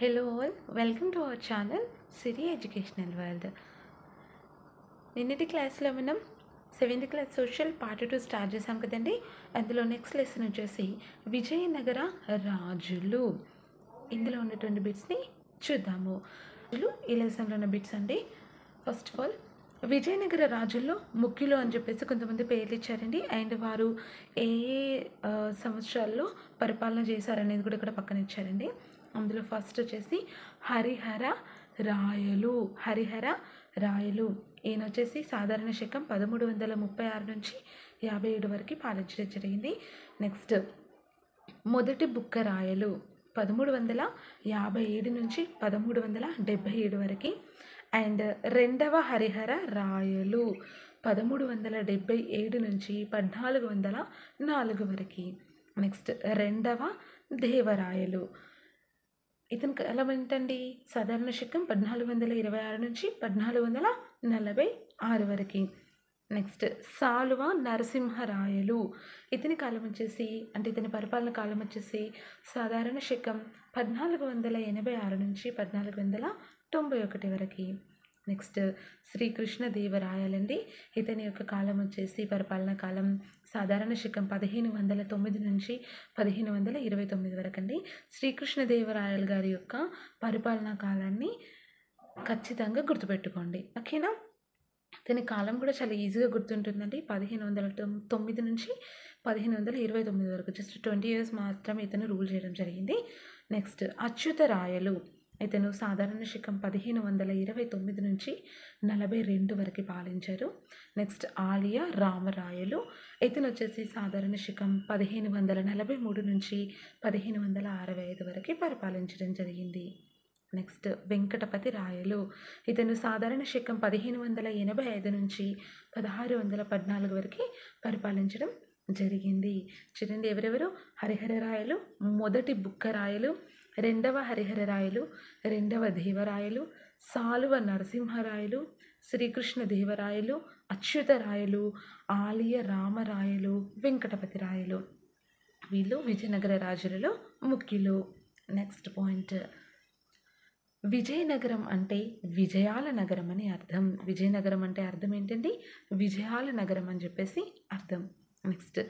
Hello all, welcome to our channel Siri Educational World. నిన్నటి క్లాస్లో మనం 7th class social part 2 start చేసాం కదండి. అందులో నెక్స్ట్ లెసన్ వచ్చేసి విజయనగర రాజులు. ఇందులో ఉన్నటువంటి బిట్స్ని చూద్దాము. ఈ లెసన్లో ఉన్న బిట్స్ అండి. ఫస్ట్ ఆఫ్ ఆల్ విజయనగర రాజుల్లో ముఖ్యులు అని చెప్పేసి కొంతమంది పేర్లు ఇచ్చారండి. అండ్ వారు ఏ సంవత్సరాల్లో పరిపాలన చేశారనేది కూడా ఇక్కడ పక్కన ఇచ్చారండి. అందులో ఫస్ట్ వచ్చేసి హరిహర రాయలు ఈయన వచ్చేసి సాధారణ శకం 1336 నుంచి 57 వరకు పాలించడం జరిగింది. నెక్స్ట్ మొదటి బుక్క రాయలు 1357 నుంచి 1377 వరకు. అండ్ రెండవ హరిహర రాయలు 1377 నుంచి 1404 వరకు. నెక్స్ట్ రెండవ దేవరాయలు, ఇతని కాలం ఏంటండి? సాధారణ శకం 1426 నుంచి 1446 వరకు. నెక్స్ట్ సాలువ నరసింహరాయలు, ఇతని కాలం వచ్చేసి ఇతని పరిపాలన కాలం వచ్చేసి సాధారణ శకం 1486 నుంచి 1491 వరకు. నెక్స్ట్ శ్రీకృష్ణదేవరాయలండి, ఇతని యొక్క కాలం వచ్చేసి పరిపాలన కాలం సాధారణ శకం 1509 నుంచి 1529 వరకు అండి. శ్రీకృష్ణదేవరాయలు గారి యొక్క పరిపాలనా కాలాన్ని ఖచ్చితంగా గుర్తుపెట్టుకోండి, ఓకేనా? ఇతని కాలం కూడా చాలా ఈజీగా గుర్తుంటుందండి. 1509 నుంచి 1529 వరకు, జస్ట్ 20 ఇయర్స్ మాత్రమే ఇతను రూల్ చేయడం జరిగింది. నెక్స్ట్ అచ్యుతరాయలు, ఇతను సాధారణ శకం 1529 నుంచి 42 వరకు పాలించారు. నెక్స్ట్ ఆలియా రామరాయలు, ఇతను వచ్చేసి సాధారణ శకం 1543 నుంచి 1565 వరకు పరిపాలించడం జరిగింది. నెక్స్ట్ వెంకటపతి రాయలు, ఇతను సాధారణ శకం 1585 నుంచి 1614 వరకు పరిపాలించడం జరిగింది. చూడండి ఎవరెవరు: హరిహర రాయలు, మొదటి బుక్క రాయలు, రెండవ హరిహర రాయలు, రెండవ దేవరాయలు, సాలువ నరసింహరాయలు, శ్రీకృష్ణదేవరాయలు, అచ్యుతరాయలు, ఆలియ రామరాయలు, వెంకటపతి రాయలు. వీళ్ళు విజయనగర రాజులలో ముఖ్యులు. నెక్స్ట్ పాయింట్, విజయనగరం అంటే విజయాల నగరం అని అర్థం. విజయనగరం అంటే అర్థం ఏంటండి? విజయాల నగరం అని చెప్పేసి అర్థం. నెక్స్ట్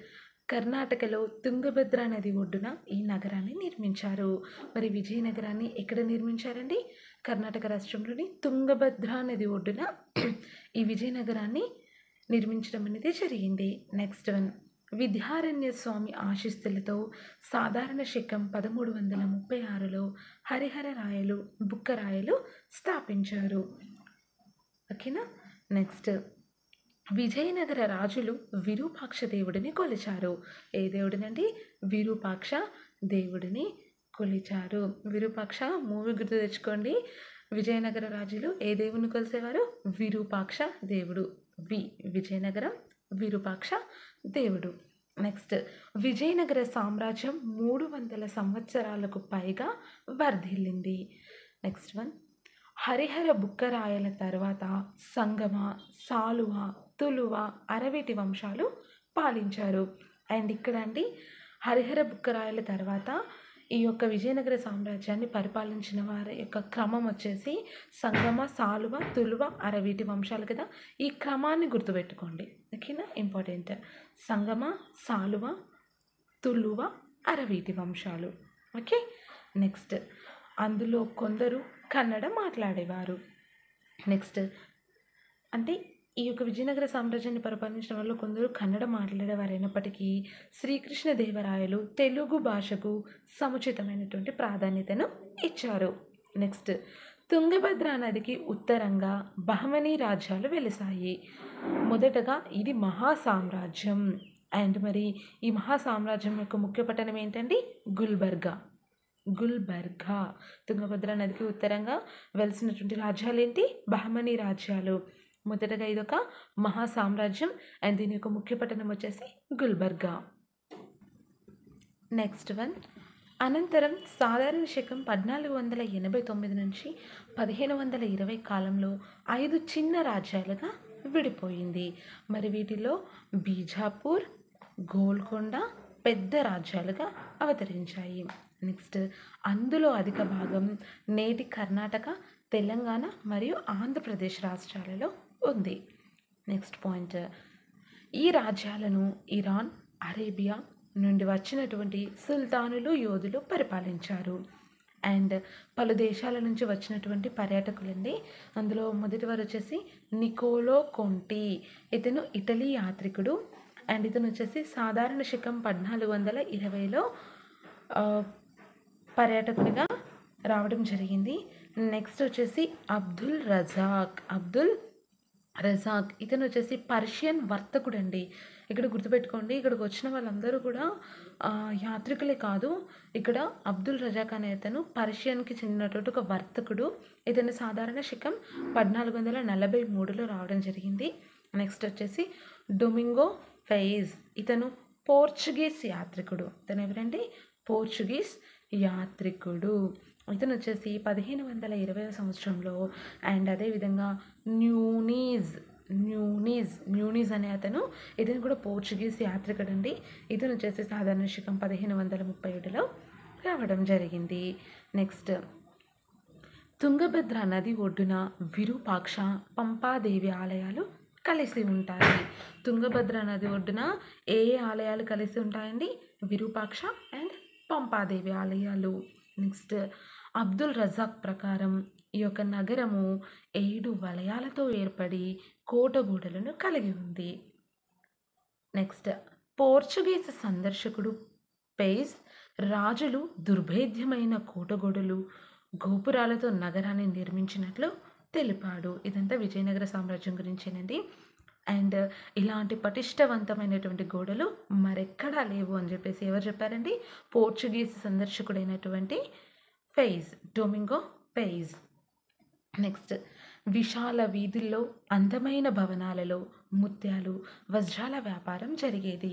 కర్ణాటకలో తుంగభద్ర నది ఒడ్డున ఈ నగరాన్ని నిర్మించారు. మరి విజయనగరాన్ని ఎక్కడ నిర్మించారండి? కర్ణాటక రాష్ట్రంలోని తుంగభద్ర నది ఒడ్డున ఈ విజయనగరాన్ని నిర్మించడం అనేది జరిగింది. నెక్స్ట్ వన్, విద్యారణ్య స్వామి ఆశీస్సులతో సాధారణ శకం 1336లో హరిహర రాయలు, బుక్కరాయలు స్థాపించారు, ఓకేనా? నెక్స్ట్ విజయనగర రాజులు విరూపాక్ష దేవుడిని కొలిచారు. ఏ దేవుడినండి? విరూపాక్ష దేవుడిని కొలిచారు. విరూపాక్ష మూవీ గుర్తు తెచ్చుకోండి. విజయనగర రాజులు ఏ దేవుని కొలిసేవారు? విరూపాక్ష దేవుడు. విజయనగరం విరూపాక్ష దేవుడు. నెక్స్ట్ విజయనగర సామ్రాజ్యం 300 సంవత్సరాలకు పైగా వర్ధిల్లింది. నెక్స్ట్ వన్, హరిహర బుక్కరాయల తర్వాత సంగమ, సాలువ, తులువ, అరవీటి వంశాలు పాలించారు. అండ్ ఇక్కడ అండి హరిహర బుక్కరాయల తర్వాత ఈ యొక్క విజయనగర సామ్రాజ్యాన్ని పరిపాలించిన వారి యొక్క క్రమం వచ్చేసి సంగమ, సాలువ, తులువ, అరవీటి వంశాలు కదా. ఈ క్రమాన్ని గుర్తుపెట్టుకోండి, ఓకేనా? ఇంపార్టెంట్. సంగమ, సాలువ, తులువ, అరవీటి వంశాలు, ఓకే. నెక్స్ట్ అందులో కొందరు కన్నడ మాట్లాడేవారు. నెక్స్ట్ అంటే ఈ యొక్క విజయనగర సామ్రాజ్యాన్ని పరిపాలించిన వాళ్ళు కొందరు కన్నడ మాట్లాడేవారు అయినప్పటికీ శ్రీకృష్ణదేవరాయలు తెలుగు భాషకు సముచితమైనటువంటి ప్రాధాన్యతను ఇచ్చారు. నెక్స్ట్ తుంగభద్ర నదికి ఉత్తరంగా బహమనీ రాజ్యాలు వెలిసాయి. మొదటగా ఇది మహాసామ్రాజ్యం. అండ్ మరి ఈ మహాసామ్రాజ్యం యొక్క ముఖ్య పట్టణం ఏంటండి? గుల్బర్గా. తుంగభద్ర నదికి ఉత్తరంగా వెలిసినటువంటి రాజ్యాలు ఏంటి? బహమనీ రాజ్యాలు. మొదటగా ఇదొక మహాసామ్రాజ్యం అండ్ దీని యొక్క ముఖ్య పట్టణం వచ్చేసి గుల్బర్గా. నెక్స్ట్ వన్, అనంతరం సాధారణ శకం 1489 నుంచి 1520 కాలంలో 5 చిన్న రాజ్యాలుగా విడిపోయింది. మరి వీటిలో బీజాపూర్, గోల్కొండ పెద్ద రాజ్యాలుగా అవతరించాయి. నెక్స్ట్ అందులో అధిక భాగం నేటి కర్ణాటక, తెలంగాణ మరియు ఆంధ్రప్రదేశ్ రాష్ట్రాలలో ఉంది. నెక్స్ట్ పాయింట్, ఈ రాజ్యాలను ఇరాన్, అరేబియా నుండి వచ్చినటువంటి సుల్తానులు, యోధులు పరిపాలించారు. అండ్ పలు దేశాల నుంచి వచ్చినటువంటి పర్యాటకులండి. అందులో మొదటివారు వచ్చేసి నికోలో కొంటి, ఇతను ఇటలీ యాత్రికుడు. అండ్ ఇతను వచ్చేసి సాధారణ శకం 1420లో పర్యాటకుడిగా రావడం జరిగింది. నెక్స్ట్ వచ్చేసి అబ్దుల్ రజాక్, ఇతను వచ్చేసి పర్షియన్ వర్తకుడు అండి. ఇక్కడ గుర్తుపెట్టుకోండి, ఇక్కడికి వచ్చిన వాళ్ళందరూ కూడా యాత్రికులే కాదు. ఇక్కడ అబ్దుల్ రజాక్ అనే ఇతను పర్షియన్కి చెందినటువంటి ఒక వర్తకుడు. ఇతను సాధారణ శకం 1443లో రావడం జరిగింది. నెక్స్ట్ వచ్చేసి డొమింగో ఫెయిజ్, ఇతను పోర్చుగీస్ యాత్రికుడు. ఇతను ఎవరండి? పోర్చుగీస్ యాత్రికుడు. ఇతను వచ్చేసి 1520వ సంవత్సరంలో. అండ్ అదేవిధంగా న్యూనీస్ అనే అతను, ఇతను కూడా పోర్చుగీస్ యాత్రికుడు అండి. ఇతను వచ్చేసి సాధారణ శకం 1537లో రావడం జరిగింది. నెక్స్ట్ తుంగభద్ర నది ఒడ్డున విరూపాక్ష, పంపాదేవి ఆలయాలు కలిసి ఉంటాయి. తుంగభద్ర నది ఒడ్డున ఏ ఆలయాలు కలిసి ఉంటాయండి? విరూపాక్ష అండ్ పంపాదేవి ఆలయాలు. నెక్స్ట్ అబ్దుల్ రజాక్ ప్రకారం ఈ యొక్క నగరము 7 వలయాలతో ఏర్పడి కోటగోడలను కలిగి ఉంది. నెక్స్ట్ పోర్చుగీస్ సందర్శకుడు పేజ్ రాజులు దుర్భేద్యమైన కోటగోడలు, గోపురాలతో నగరాన్ని నిర్మించినట్లు తెలిపాడు. ఇదంతా విజయనగర సామ్రాజ్యం గురించేనండి. అండ్ ఇలాంటి పటిష్టవంతమైనటువంటి గోడలు మరెక్కడా లేవు అని చెప్పేసి ఎవరు చెప్పారండి? పోర్చుగీస్ సందర్శకుడైనటువంటి డొమింగో ఫెయిజ్. నెక్స్ట్ విశాల వీధుల్లో, అందమైన భవనాలలో ముత్యాలు, వజ్రాల వ్యాపారం జరిగేది.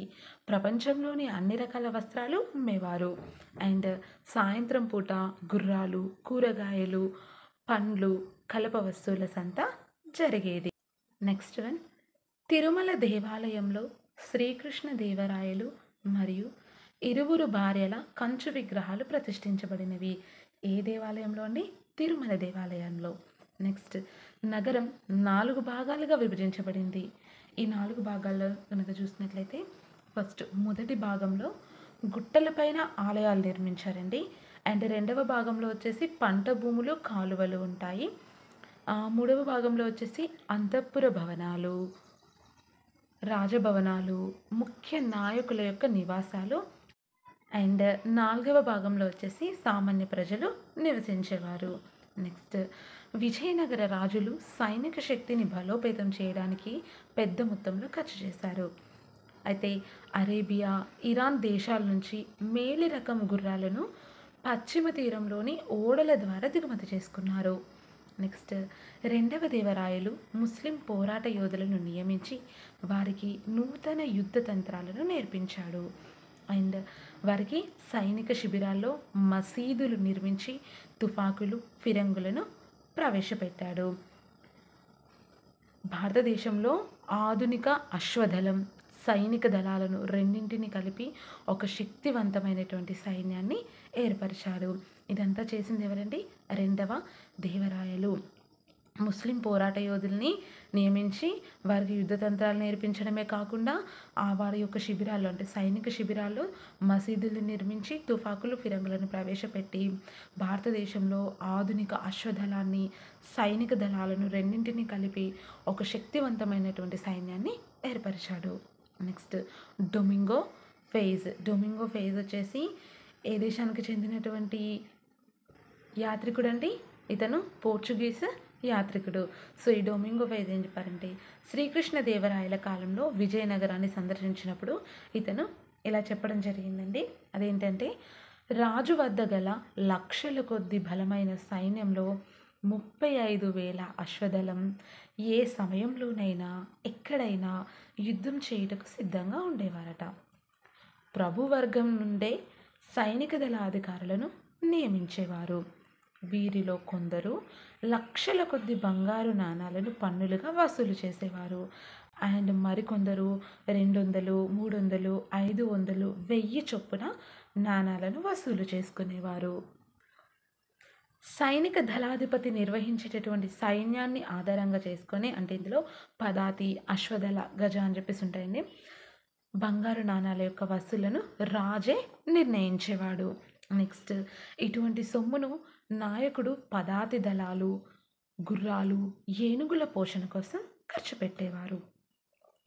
ప్రపంచంలోని అన్ని రకాల వస్త్రాలు అమ్మేవారు. అండ్ సాయంత్రం పూట గుర్రాలు, కూరగాయలు, పండ్లు, కలప వస్తువుల సంత జరిగేది. నెక్స్ట్ వన్, తిరుమల దేవాలయంలో శ్రీకృష్ణ దేవరాయలు మరియు ఇరువురు భార్యల కంచు విగ్రహాలు ప్రతిష్ఠించబడినవి. ఏ దేవాలయంలో అండి? తిరుమల దేవాలయంలో. నెక్స్ట్ నగరం 4 భాగాలుగా విభజించబడింది. ఈ 4 భాగాల్లో కనుక చూసినట్లయితే ఫస్ట్ మొదటి భాగంలో గుట్టలపైన ఆలయాలు నిర్మించారండి. అండ్ రెండవ భాగంలో వచ్చేసి పంట భూములు, కాలువలు ఉంటాయి. మూడవ భాగంలో వచ్చేసి అంతఃపుర భవనాలు, రాజభవనాలు, ముఖ్య నాయకుల యొక్క నివాసాలు. అండ్ 4వ భాగంలో వచ్చేసి సామాన్య ప్రజలు నివసించేవారు. నెక్స్ట్ విజయనగర రాజులు సైనిక శక్తిని బలోపేతం చేయడానికి పెద్ద మొత్తంలో ఖర్చు చేశారు. అయితే అరేబియా, ఇరాన్ దేశాల నుంచి మేలి రకం గుర్రాలను పశ్చిమ తీరంలోని ఓడల ద్వారా దిగుమతి చేసుకున్నారు. నెక్స్ట్ రెండవ దేవరాయలు ముస్లిం పోరాట యోధులను నియమించి వారికి నూతన యుద్ధ తంత్రాలను నేర్పించాడు. అండ్ వారికి సైనిక శిబిరాల్లో మసీదులు నిర్మించి తుపాకులు, ఫిరంగులను ప్రవేశపెట్టాడు. భారతదేశంలో ఆధునిక అశ్వదళం, సైనిక దళాలను రెండింటిని కలిపి ఒక శక్తివంతమైనటువంటి సైన్యాన్ని ఏర్పరిచారు. ఇదంతా చేసింది ఎవరండి? రెండవ దేవరాయలు. ముస్లిం పోరాట యోధుల్ని నియమించి వారికి యుద్ధతంత్రాలు నేర్పించడమే కాకుండా వారి యొక్క శిబిరాల్లో, అంటే సైనిక శిబిరాల్లో మసీదులు నిర్మించి తుపాకులు, ఫిరంగులను ప్రవేశపెట్టి భారతదేశంలో ఆధునిక అశ్వదళాన్ని, సైనిక దళాలను రెండింటిని కలిపి ఒక శక్తివంతమైనటువంటి సైన్యాన్ని ఏర్పరిచాడు. నెక్స్ట్ డొమింగో ఫెయిజ్ వచ్చేసి ఏ దేశానికి చెందినటువంటి యాత్రికుడు అండి? ఇతను పోర్చుగీస్ యాత్రికుడు. సో ఈ డొమింగో ఫెయిజ్ ఏం చెప్పారంటే, శ్రీకృష్ణ దేవరాయల కాలంలో విజయనగరాన్ని సందర్శించినప్పుడు ఇతను ఇలా చెప్పడం జరిగిందండి. అదేంటంటే, రాజు వద్ద గల లక్షల కొద్ది బలమైన సైన్యంలో 35,000 అశ్వదళం ఏ సమయంలోనైనా ఎక్కడైనా యుద్ధం చేయుటకు సిద్ధంగా ఉండేవారట. ప్రభువర్గం నుండే సైనిక దళ అధికారులను నియమించేవారు. వీరిలో కొందరు లక్షల కొద్ది బంగారు నాణాలను పన్నులుగా వసూలు చేసేవారు. అండ్ మరికొందరు 200, 300, 500, 1000 చొప్పున నాణాలను వసూలు చేసుకునేవారు. సైనిక దళాధిపతి నిర్వహించేటటువంటి సైన్యాన్ని ఆధారంగా చేసుకొని, అంటే ఇందులో పదాతి, అశ్వదళ, గజ అని చెప్పేసి ఉంటాయండి. బంగారు నాణాల యొక్క వసూలను రాజే నిర్ణయించేవాడు. నెక్స్ట్, ఇటువంటి సొమ్మును నాయకుడు పదాతి దళాలు, గుర్రాలు, ఏనుగుల పోషణ కోసం ఖర్చు పెట్టేవారు.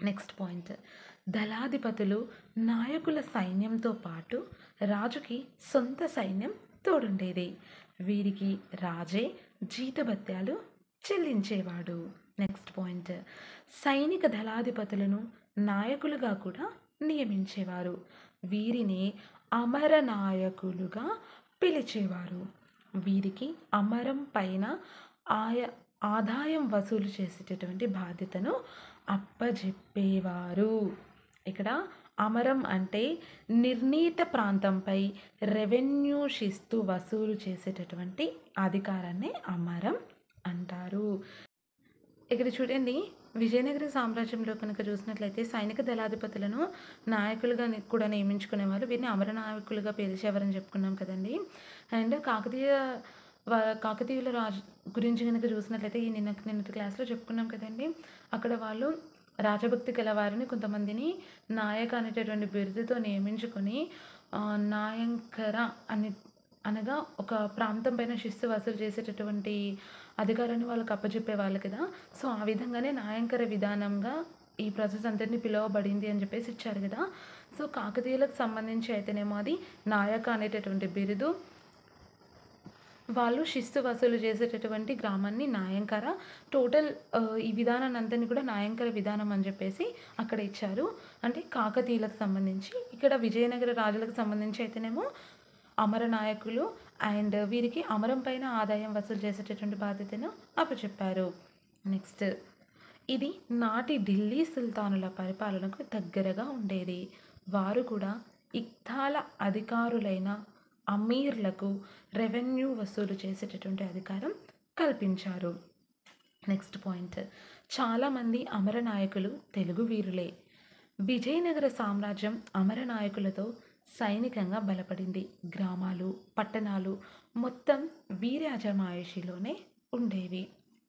నెక్స్ట్ పాయింట్, దళాధిపతులు నాయకుల సైన్యంతో పాటు రాజుకి సొంత సైన్యం తోడుండేది. వీరికి రాజే జీతభత్యాలు చెల్లించేవాడు. నెక్స్ట్ పాయింట్, సైనిక దళాధిపతులను నాయకులుగా కూడా నియమించేవారు. వీరిని అమర నాయకులుగా పిలిచేవారు. వీరికి అమరం పైన ఆదాయం వసూలు చేసేటటువంటి బాధ్యతను అప్పజెప్పేవారు. ఇక్కడ అమరం అంటే నిర్ణీత ప్రాంతంపై రెవెన్యూ శిస్తు వసూలు చేసేటటువంటి అధికారాన్ని అమరం అంటారు. ఇక్కడ చూడండి, విజయనగర సామ్రాజ్యంలో కనుక చూసినట్లయితే సైనిక దళాధిపతులను నాయకులుగా కూడా నియమించుకునేవారు. వీరిని అమర నాయకులుగా పిలిచేవారని చెప్పుకున్నాం కదండి. అండ్ కాకతీయుల రాజు గురించి కనుక చూసినట్లయితే నిన్నటి క్లాస్లో చెప్పుకున్నాం కదండి. అక్కడ వాళ్ళు రాజభక్తి గల వారిని కొంతమందిని నాయక అనేటటువంటి బిరుదుతో నియమించుకొని నాయంకర అనగా ఒక ప్రాంతం పైన శిస్తు వసూలు చేసేటటువంటి అధికారాన్ని వాళ్ళకి అప్పచెప్పేవాళ్ళు కదా. సో ఆ విధంగానే నాయంకర విధానంగా ఈ ప్రాసెస్ అంతటిని పిలువబడింది అని చెప్పేసి ఇచ్చారు కదా. సో కాకతీయులకు సంబంధించి అయితేనేమో అది నాయక అనేటటువంటి బిరుదు, వాళ్ళు శిస్తు వసూలు చేసేటటువంటి గ్రామాన్ని నాయంకర, టోటల్ ఈ విధానాన్ని అంతని కూడా నాయంకర విధానం అని చెప్పేసి అక్కడ ఇచ్చారు. అంటే కాకతీయులకు సంబంధించి, ఇక్కడ విజయనగర రాజులకు సంబంధించి అయితేనేమో అమర నాయకులు అండ్ వీరికి అమరం పైన ఆదాయం వసూలు చేసేటటువంటి బాధ్యతను అప్పచెప్పారు. నెక్స్ట్, ఇది నాటి ఢిల్లీ సుల్తానుల పరిపాలనకు దగ్గరగా ఉండేది. వారు కూడా ఇక్తాల అధికారులైన అమీర్లకు రెవెన్యూ వసూలు చేసేటటువంటి అధికారం కల్పించారు. నెక్స్ట్ పాయింట్, చాలామంది అమర నాయకులు తెలుగు వీరులే. విజయనగర సామ్రాజ్యం అమర నాయకులతో సైనికంగా బలపడింది. గ్రామాలు, పట్టణాలు మొత్తం వీరి అజమాయిషీలోనే ఉండేవి.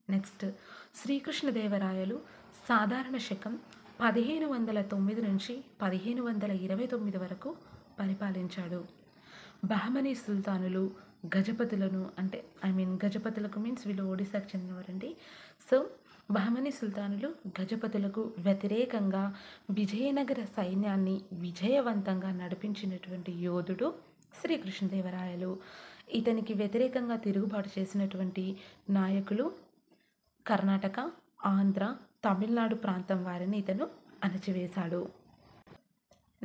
నెక్స్ట్, శ్రీకృష్ణదేవరాయలు సాధారణ శకం 1509 నుంచి 1529 వరకు పరిపాలించాడు. బహమనీ సుల్తానులు గజపతులను గజపతులకు మీన్స్ వీళ్ళు ఒడిశాకు చెందినవారండి. సో బహమనీ సుల్తానులు గజపతులకు వ్యతిరేకంగా విజయనగర సైన్యాన్ని విజయవంతంగా నడిపించినటువంటి యోధుడు శ్రీకృష్ణదేవరాయలు. ఇతనికి వ్యతిరేకంగా తిరుగుబాటు చేసినటువంటి నాయకులు కర్ణాటక, ఆంధ్ర, తమిళనాడు ప్రాంతం వారిని ఇతను అణచివేశాడు.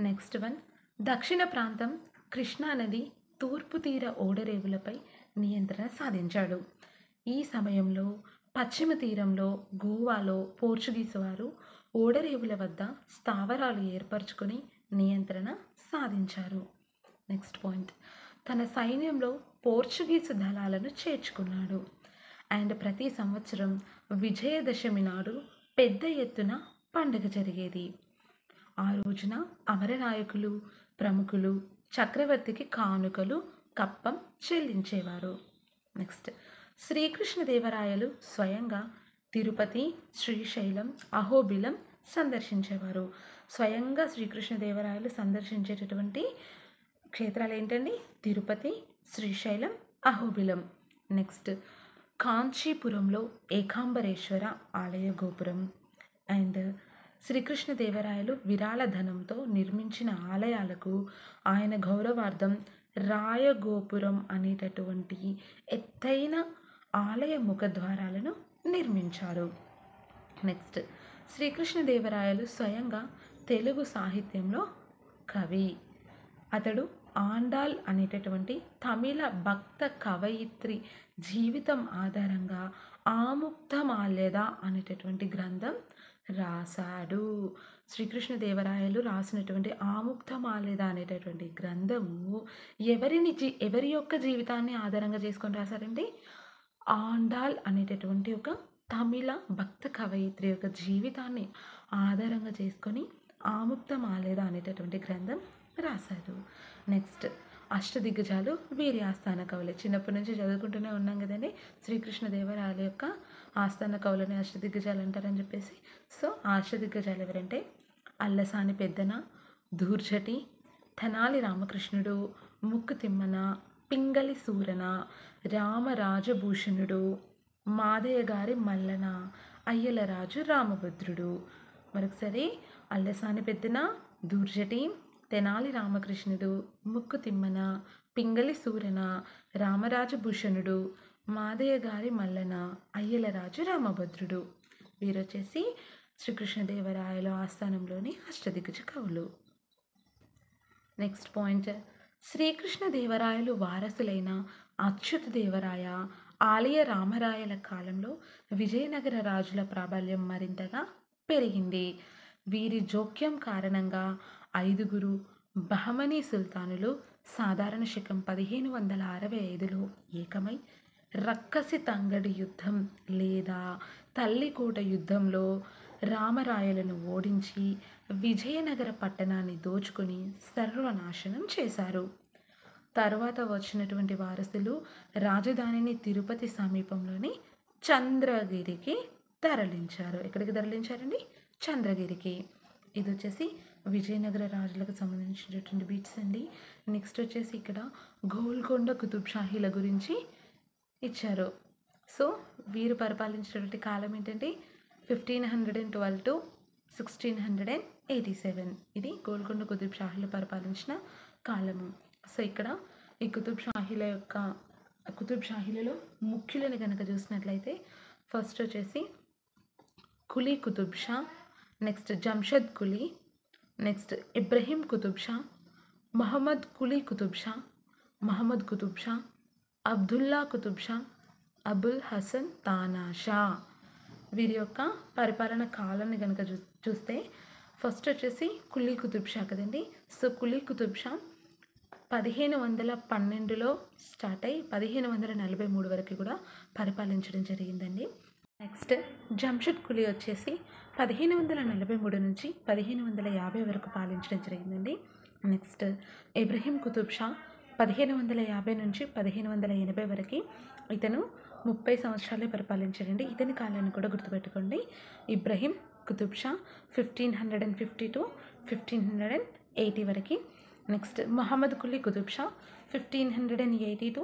నెక్స్ట్ వన్, దక్షిణ ప్రాంతం కృష్ణానది తూర్పు తీర ఓడరేవులపై నియంత్రణ సాధించాడు. ఈ సమయంలో పశ్చిమ తీరంలో గోవాలో పోర్చుగీసు వారు ఓడరేవుల వద్ద స్థావరాలు ఏర్పరచుకొని నియంత్రణ సాధించారు. నెక్స్ట్ పాయింట్, తన సైన్యంలో పోర్చుగీసు దళాలను చేర్చుకున్నాడు. అండ్ ప్రతి సంవత్సరం విజయదశమి నాడు పెద్ద ఎత్తున పండుగ జరిగేది. ఆ రోజున అమరనాయకులు, ప్రముఖులు చక్రవర్తికి కానుకలు, కప్పం చెల్లించేవారు. నెక్స్ట్, శ్రీకృష్ణదేవరాయలు స్వయంగా తిరుపతి, శ్రీశైలం, అహోబిలం సందర్శించేవారు. స్వయంగా శ్రీకృష్ణదేవరాయలు సందర్శించేటటువంటి క్షేత్రాలు ఏంటండి? తిరుపతి, శ్రీశైలం, అహోబిలం. నెక్స్ట్, కాంచీపురంలో ఏకాంబరేశ్వర ఆలయ గోపురం అండ్ శ్రీకృష్ణదేవరాయలు విరాళ ధనంతో నిర్మించిన ఆలయాలకు ఆయన గౌరవార్థం రాయగోపురం అనేటటువంటి ఎత్తైన ఆలయ ముఖద్వారాలను నిర్మించారు. నెక్స్ట్, శ్రీకృష్ణదేవరాయలు స్వయంగా తెలుగు సాహిత్యంలో కవి. అతడు ఆండాల్ అనేటటువంటి తమిళ భక్త కవయిత్రి జీవితం ఆధారంగా ఆముక్తమాల్యద అనేటటువంటి గ్రంథం రాశాడు. శ్రీకృష్ణదేవరాయలు రాసినటువంటి ఆముక్తమాల్యద అనేటటువంటి గ్రంథము ఎవరి యొక్క జీవితాన్ని ఆధారంగా చేసుకొని రాశారండి? ఆండాల్ అనేటటువంటి ఒక తమిళ భక్త కవయిత్రి యొక్క జీవితాన్ని ఆధారంగా చేసుకొని ఆముక్తమాల్యద అనేటటువంటి గ్రంథం రాశారు. నెక్స్ట్ అష్టదిగ్గజాలు వీరి ఆస్థాన కవులే. చిన్నప్పటి నుంచి చదువుకుంటూనే ఉన్నాం కదండి, శ్రీకృష్ణదేవరాయల యొక్క ఆస్థాన కవులని అష్టదిగ్గజాలు అంటారని చెప్పేసి. సో ఆ అష్టదిగ్గజాలు ఎవరంటే అల్లసాని పెద్దన, దూర్జటి, తెనాలి రామకృష్ణుడు, ముక్కు తిమ్మన, పింగళి సూరన, రామరాజభూషణుడు, మాదయ్య గారి మల్లన, అయ్యలరాజు రామభద్రుడు. మరొకసారి అల్లసాని పెద్దన, దూర్జటి, తెనాలి రామకృష్ణుడు, ముక్కు తిమ్మన, పింగళి సూరన, రామరాజభూషణుడు, మాదయ్య గారి మల్లన, అయ్యలరాజు రామభద్రుడు. వీరొచ్చేసి శ్రీకృష్ణదేవరాయల ఆస్థానంలోని అష్టదిగ్గజ కవులు. నెక్స్ట్ పాయింట్, శ్రీకృష్ణదేవరాయలు వారసులైన అచ్యుతదేవరాయ, ఆలయ రామరాయల కాలంలో విజయనగర రాజుల ప్రాబల్యం మరింతగా పెరిగింది. వీరి జోక్యం కారణంగా 5 బహమనీ సుల్తానులు సాధారణ శకం 1565లో ఏకమై రక్కసి తంగడి యుద్ధం లేదా తల్లికోట యుద్ధంలో రామరాయలను ఓడించి విజయనగర పట్టణాన్ని దోచుకొని సర్వనాశనం చేశారు. తర్వాత వచ్చినటువంటి వారసులు రాజధానిని తిరుపతి సమీపంలోని చంద్రగిరికి తరలించారు. ఎక్కడికి తరలించారండి? చంద్రగిరికి. ఇది వచ్చేసి విజయనగర రాజులకు సంబంధించినటువంటి బీట్స్ అండి. నెక్స్ట్ వచ్చేసి ఇక్కడ గోల్కొండ కుతుబ్ షాహీల గురించి ఇచ్చారు. సో వీరు పరిపాలించినటువంటి కాలం ఏంటంటే 1512 to 1687. ఇది గోల్కొండ కుతుబ్ షాహీలు పరిపాలించిన కాలము. సో ఇక్కడ ఈ కుతుబ్ షాహీలలో ముఖ్యులను కనుక చూసినట్లయితే ఫస్ట్ వచ్చేసి కులీ కుతుబ్ షా, నెక్స్ట్ జంషద్ కులీ, నెక్స్ట్ ఇబ్రహీం కుతుబ్ షా, మహమ్మద్ కులీ కుతుబ్ షా, మహమ్మద్ కుతుబ్ షా, అబ్దుల్లా కుతుబ్ షా, అబుల్ హసన్ తానా షా. వీరి యొక్క పరిపాలన కాలాన్ని కనుక చూస్తే ఫస్ట్ వచ్చేసి కులీ కుతుబ్ షా కదండి. సో కులీ కుతుబ్ షా 1512లో స్టార్ట్ అయ్యి 1543 వరకు కూడా పరిపాలించడం జరిగిందండి. నెక్స్ట్ జంషద్ కులీ వచ్చేసి 1543 నుంచి 1550 వరకు పాలించడం జరిగిందండి. నెక్స్ట్ ఇబ్రహీం కుతుబ్ షా 1550 నుంచి 1580 వరకు. ఇతను 30 సంవత్సరాలే పరిపాలించాడండి. ఇతని కాలాన్ని కూడా గుర్తుపెట్టుకోండి. ఇబ్రహీం కుతుబ్ షా 1550 to 1580 వరకు. Next Muhammad Quli Qutb Shah 1580 to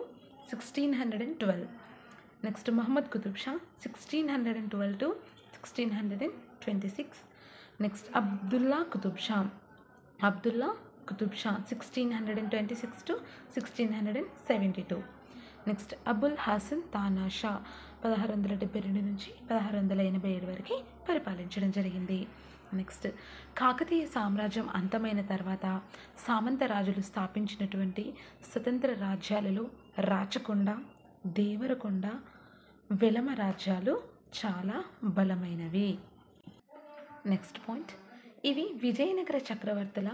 1612. Next Muhammad Qutb Shah 1612 to 1626. Next Abdullah Qutb Shah 1626 to 1672. Next Abul Hasan Tana Shah 1672 నుంచి 1687 వరకు పరిపాలించడం జరిగింది. నెక్స్ట్ కాకతీయ సామ్రాజ్యం అంతమైన తర్వాత సామంత రాజులు స్థాపించినటువంటి స్వతంత్ర రాజ్యాలలో రాచకొండ, దేవరకొండ, వెలమ రాజ్యాలు చాలా బలమైనవి. నెక్స్ట్ పాయింట్, ఇవి విజయనగర చక్రవర్తుల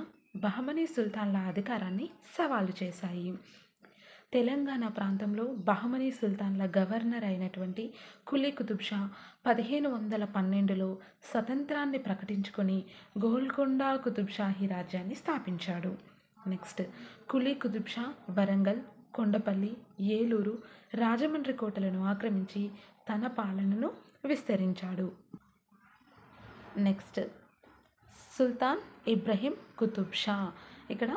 బహమనీ సుల్తాన్ల అధికారాన్ని సవాలు చేశాయి. తెలంగాణ ప్రాంతంలో బహమనీ సుల్తాన్ల గవర్నర్ అయినటువంటి కులీ కుతుబ్ షా 1512లో స్వతంత్రాన్ని ప్రకటించుకొని గోల్కొండ కుతుబ్ షాహీ రాజ్యాన్ని స్థాపించాడు. నెక్స్ట్ కులీ కుతుబ్ షా వరంగల్, కొండపల్లి, ఏలూరు, రాజమండ్రి కోటలను ఆక్రమించి తన పాలనను విస్తరించాడు. నెక్స్ట్ సుల్తాన్ ఇబ్రహీం కుతుబ్ షా. ఇక్కడ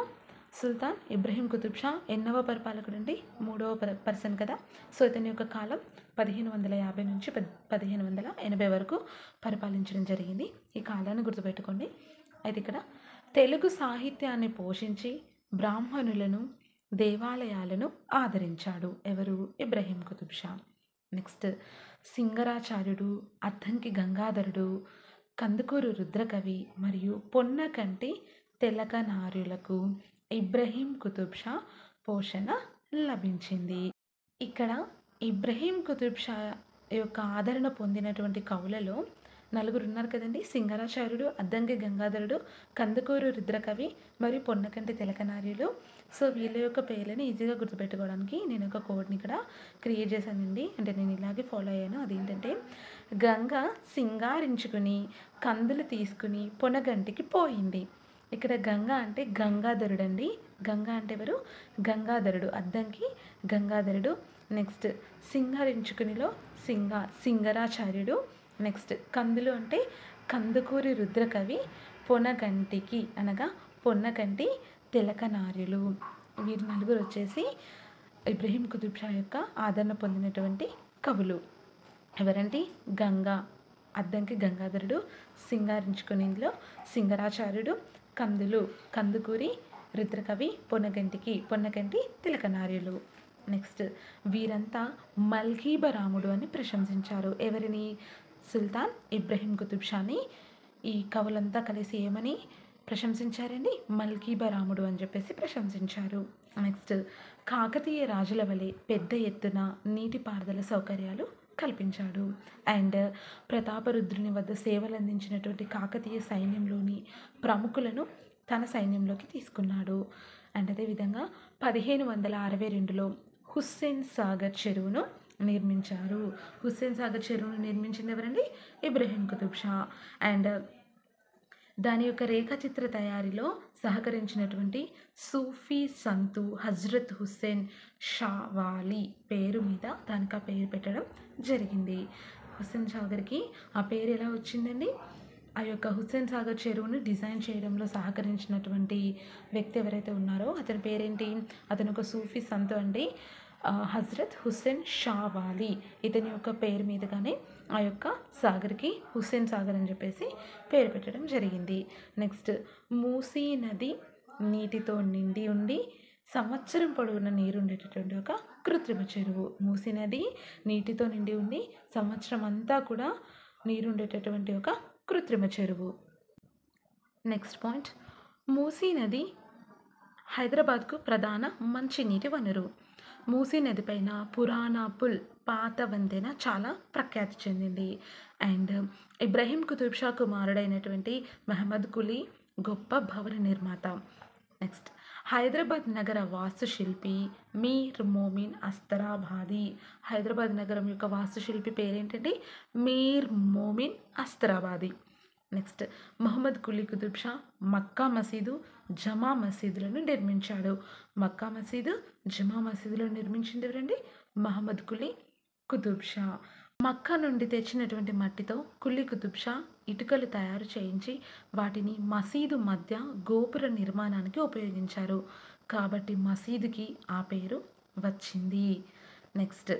సుల్తాన్ ఇబ్రహీం కుతుబ్ షా ఎన్నవ పరిపాలకుడు అండి? 3వ పర్సన్ కదా. సో ఇతని యొక్క కాలం 1550 నుంచి 1580 వరకు పరిపాలించడం జరిగింది. ఈ కాలాన్ని గుర్తుపెట్టుకోండి. అయితే ఇక్కడ తెలుగు సాహిత్యాన్ని పోషించి బ్రాహ్మణులను, దేవాలయాలను ఆదరించాడు. ఎవరు? ఇబ్రహీం కుతుబ్ షా. నెక్స్ట్ సింగరాచార్యుడు, అద్దంకి గంగాధరుడు, కందుకూరు రుద్రకవి మరియు పొన్నకంటి తెలకనార్యులకు ఇబ్రహీం కుతుబ్ షా పోషణ లభించింది. ఇక్కడ ఇబ్రహీం కుతుబ్ షా యొక్క ఆదరణ పొందినటువంటి కవులలో 4 ఉన్నారు కదండి. సింగరాచార్యుడు, అద్దంకి గంగాధరుడు, కందుకూరు రుద్రకవి మరియు పొన్నకంటి తెలకనార్యులు. సో వీళ్ళ యొక్క పేర్లని ఈజీగా గుర్తుపెట్టుకోవడానికి నేను ఒక కోడ్ని ఇక్కడ క్రియేట్ చేశానండి. అంటే నేను ఇలాగే ఫాలో అయ్యాను. అదేంటంటే గంగ సింగారించుకుని కందులు తీసుకుని పొనగంటికి పోయింది. ఇక్కడ గంగా అంటే గంగాధరుడు అండి. గంగా అంటే ఎవరు? గంగాధరుడు. అద్దంకి గంగాధరుడు. నెక్స్ట్ సింహరించుకునిలో సింగరాచార్యుడు. నెక్స్ట్ కందులు అంటే కందుకూరి రుద్రకవి. పొనగంటికి అనగా పొన్నగంటి తిలకనార్యులు. వీరు నలుగురు వచ్చేసి ఇబ్రహీం కుతుబ్ షా యొక్క ఆదరణ పొందినటువంటి కవులు. ఎవరంటే గంగా, అద్దంకి గంగాధరుడు, సింగారించుకునిలో సింగరాచార్యుడు, కందుకూరి రుద్రకవి, పొన్నగంటి తిలకనార్యులు. నెక్స్ట్ వీరంతా మల్కీబరాముడు అని ప్రశంసించారు. ఎవరిని? సుల్తాన్ ఇబ్రహీం కుతుబ్ షాని ఈ కవులంతా కలిసి ఏమని ప్రశంసించారండి? మల్కీబరాముడు అని చెప్పేసి ప్రశంసించారు. నెక్స్ట్ కాకతీయ రాజుల వలె పెద్ద ఎత్తున నీటిపారుదల సౌకర్యాలు కల్పించాడు. అండ్ ప్రతాపరుద్రుని వద్ద సేవలు అందించినటువంటి కాకతీయ సైన్యంలోని ప్రముఖులను తన సైన్యంలోకి తీసుకున్నాడు. అండ్ అదేవిధంగా 1562లో హుస్సేన్ సాగర్ చెరువును నిర్మించారు. హుస్సేన్ సాగర్ చెరువును నిర్మించింది ఎవరండి? ఇబ్రహీం కుతుబ్ షా. అండ్ దాని యొక్క రేఖాచిత్ర తయారీలో సహకరించినటువంటి సూఫీ సంతు హజ్రత్ హుస్సేన్ షావాలి పేరు మీద దానికి ఆ పేరు పెట్టడం జరిగింది. హుస్సేన్ సాగర్కి ఆ పేరు ఎలా వచ్చిందండి? ఆ యొక్క హుస్సేన్ సాగర్ చెరువును డిజైన్ చేయడంలో సహకరించినటువంటి వ్యక్తి ఎవరైతే ఉన్నారో అతని పేరేంటి? అతను ఒక సూఫీ సంతు అండి, హజ్రత్ హుస్సేన్ షావాలి. ఇతని యొక్క పేరు మీదుగానే ఆ యొక్క సాగర్కి హుస్సేన్ సాగర్ అని చెప్పేసి పేరు పెట్టడం జరిగింది. నెక్స్ట్ మూసీ నది నీటితో నిండి ఉండి సంవత్సరం పొడవున నీరు ఉండేటటువంటి ఒక కృత్రిమ చెరువు. మూసీ నది నీటితో నిండి ఉండి సంవత్సరం అంతా కూడా నీరు ఉండేటటువంటి ఒక కృత్రిమ చెరువు. నెక్స్ట్ పాయింట్, మూసీ నది హైదరాబాద్కు ప్రధాన మంచినీటి వనరు. మూసీ నది పైన పురాణ పుల్ పాత వంతెన చాలా ప్రఖ్యాతి చెందింది. అండ్ ఇబ్రహీం కుతుబ్ షా కుమారుడైనటువంటి మహమ్మద్ కులీ గొప్ప భవన నిర్మాత. నెక్స్ట్ హైదరాబాద్ నగర వాస్తుశిల్పి మీర్ మోమిన్ అస్తరాబాది. హైదరాబాద్ నగరం యొక్క వాస్తుశిల్పి పేరేంటండి? మీర్ మోమిన్ అస్తరాబాది. నెక్స్ట్ మహమ్మద్ కులీ కుతుబ్ షా మక్కా మసీదు, జమా మసీదులను నిర్మించాడు. మక్కా మసీదు, జమా మసీదులను నిర్మించింది ఎవరండి? మహమ్మద్ కులీ కుతుబ్ షా. మక్కా నుండి తెచ్చినటువంటి మట్టితో కులీ కుతుబ్ షా ఇటుకలు తయారు చేయించి వాటిని మసీదు మధ్య గోపుర నిర్మాణానికి ఉపయోగించారు. కాబట్టి మసీదుకి ఆ పేరు వచ్చింది. నెక్స్ట్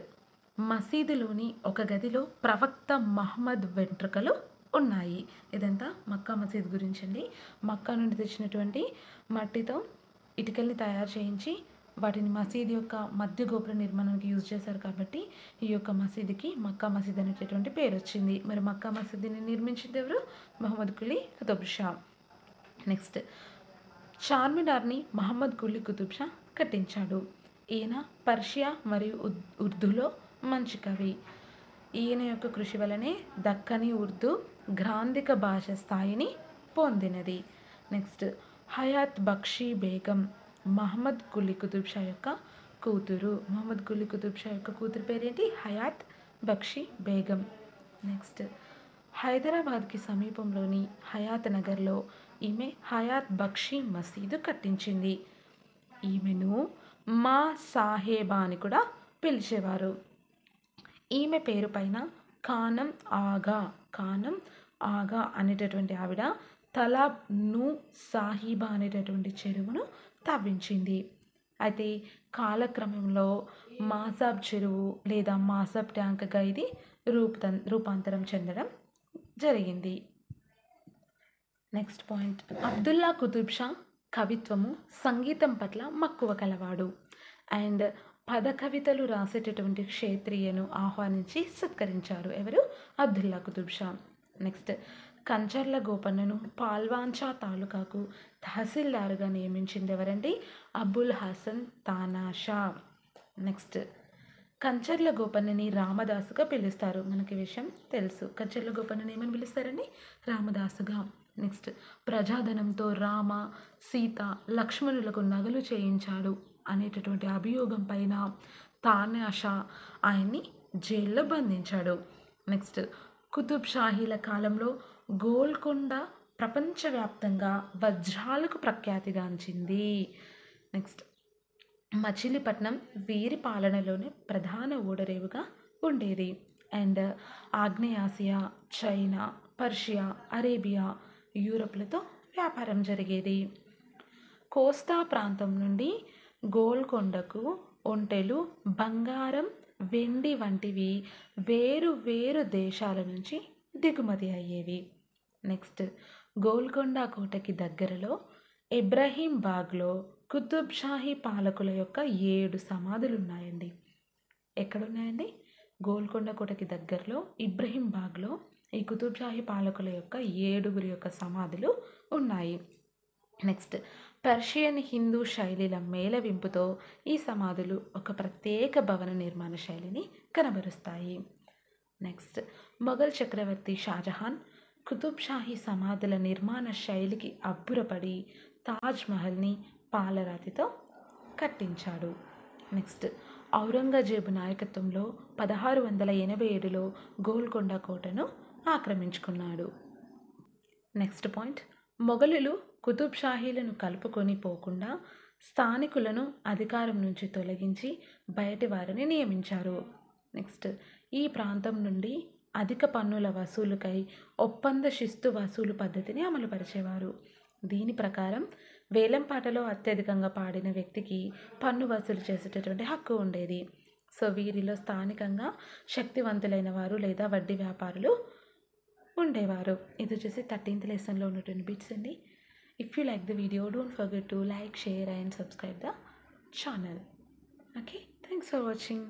మసీదులోని ఒక గదిలో ప్రవక్త మహమ్మద్ వెంట్రుకలు ఉన్నాయి. ఇదంతా మక్కా మసీద్ గురించి అండి. మక్కా నుండి తెచ్చినటువంటి మట్టితో ఇటుకల్ని తయారు చేయించి వాటిని మసీద్ యొక్క మధ్య గోపుర నిర్మాణానికి యూజ్ చేశారు. కాబట్టి ఈ యొక్క మసీదుకి మక్కా మసీద్ అనేటటువంటి పేరు వచ్చింది. మరి మక్కా మసీదుని నిర్మించింది ఎవరు? మహమ్మద్ కులీ కుతుబ్ షా. నెక్స్ట్ చార్మినార్ని మహమ్మద్ కులీ కుతుబ్ షా కట్టించాడు. ఈయన పర్షియా మరియు ఉర్దూలో మంచి కవి. ఈయన యొక్క కృషి వలనే దక్కని ఉర్దూ గ్రాంధిక భాష స్థాయిని పొందినది. నెక్స్ట్ హయాత్ బక్షీ బేగం మహమ్మద్ కులీ కుతుబ్ షా యొక్క కూతురు. మహమ్మద్ కులీ కుతుబ్ షా యొక్క కూతురు పేరేంటి? హయాత్ బక్షీ బేగం. నెక్స్ట్ హైదరాబాద్కి సమీపంలోని హయాత్ నగర్లో ఈమె హయాత్ బక్షీ మసీదు కట్టించింది. ఈమెను మా సాహేబా అని కూడా పిలిచేవారు. ఈమె పేరు పైన కానం ఆగా అనేటటువంటి ఆవిడ తలాబ్ ను సాహిబా అనేటటువంటి చెరువును తవ్వించింది. అయితే కాలక్రమంలో మాసాబ్ చెరువు లేదా మాసాబ్ ట్యాంక్గా ఇది రూపాంతరం చెందడం జరిగింది. నెక్స్ట్ పాయింట్, అబ్దుల్లా కుతుబ్ షా కవిత్వము సంగీతం పట్ల మక్కువ కలవాడు. అండ్ పద కవితలు రాసేటటువంటి క్షేత్రియను ఆహ్వానించి సత్కరించారు. ఎవరు? అబ్దుల్లా కుతుబ్ షా. నెక్స్ట్ కంచర్ల గోపన్నను పాల్వాంచా తాలూకాకు తహసీల్దారుగా నియమించింది ఎవరండి? అబుల్ హసన్ తానాషా. నెక్స్ట్ కంచర్ల గోపన్నని రామదాసుగా పిలుస్తారు. మనకి విషయం తెలుసు. కంచర్ల గోపన్నని ఏమని పిలుస్తారండి? రామదాసుగా. నెక్స్ట్ ప్రజాధనంతో రామ, సీత, లక్ష్మణులకు నగలు చేయించాడు అనేటటువంటి అభియోగం పైన తానాషా ఆయన్ని జైల్లో బంధించాడు. నెక్స్ట్ కుతుబ్ షాహీల కాలంలో గోల్కొండ ప్రపంచవ్యాప్తంగా వజ్రాలకు ప్రఖ్యాతిగాంచింది. నెక్స్ట్ మచిలీపట్నం వీరి పాలనలోనే ప్రధాన ఓడరేవుగా ఉండేది. అండ్ ఆగ్నేయాసియా, చైనా, పర్షియా, అరేబియా, యూరప్లతో వ్యాపారం జరిగేది. కోస్తా ప్రాంతం నుండి గోల్కొండకు ఒంటెలు, బంగారం, వెండి వంటివి వేరు వేరు దేశాల నుంచి దిగుమతి అయ్యేవి. నెక్స్ట్ గోల్కొండ కోటకి దగ్గరలో ఇబ్రహీం బాగ్లో కుతుబ్ షాహీ పాలకుల యొక్క 7 సమాధులు ఉన్నాయండి. ఎక్కడున్నాయండి? గోల్కొండ కోటకి దగ్గరలో ఇబ్రహీం బాగ్లో ఈ కుతుబ్ షాహీ పాలకుల యొక్క 7 యొక్క సమాధులు ఉన్నాయి. నెక్స్ట్ పర్షియన్ హిందూ శైలిల మేళవింపుతో ఈ సమాధులు ఒక ప్రత్యేక భవన నిర్మాణ శైలిని కనబరుస్తాయి. నెక్స్ట్ మొఘల్ చక్రవర్తి షాజహాన్ కుతుబ్ షాహీ సమాధుల నిర్మాణ శైలికి అబ్బురపడి తాజ్మహల్ని పాలరాతితో కట్టించాడు. నెక్స్ట్ ఔరంగజేబు నాయకత్వంలో 1687లో గోల్కొండ కోటను ఆక్రమించుకున్నాడు. నెక్స్ట్ పాయింట్, మొఘలులు కుతుబ్ షాహీలను కలుపుకొని పోకుండా స్థానికులను అధికారం నుంచి తొలగించి బయటి వారిని నియమించారు. నెక్స్ట్ ఈ ప్రాంతం నుండి అధిక పన్నుల వసూలుకై ఒప్పంద శిస్తు వసూలు పద్ధతిని అమలుపరిచేవారు. దీని ప్రకారం వేలంపాటలో అత్యధికంగా పాడిన వ్యక్తికి పన్ను వసూలు చేసేటటువంటి హక్కు ఉండేది. సో వీరిలో స్థానికంగా శక్తివంతులైన వారు లేదా వడ్డీ వ్యాపారులు ఉండేవారు. ఇది వచ్చేసి 13th లెసన్లో ఉన్నటువంటి బిట్స్ అండి. If you like the video, don't forget to like, share and subscribe the channel. Okay, thanks for watching.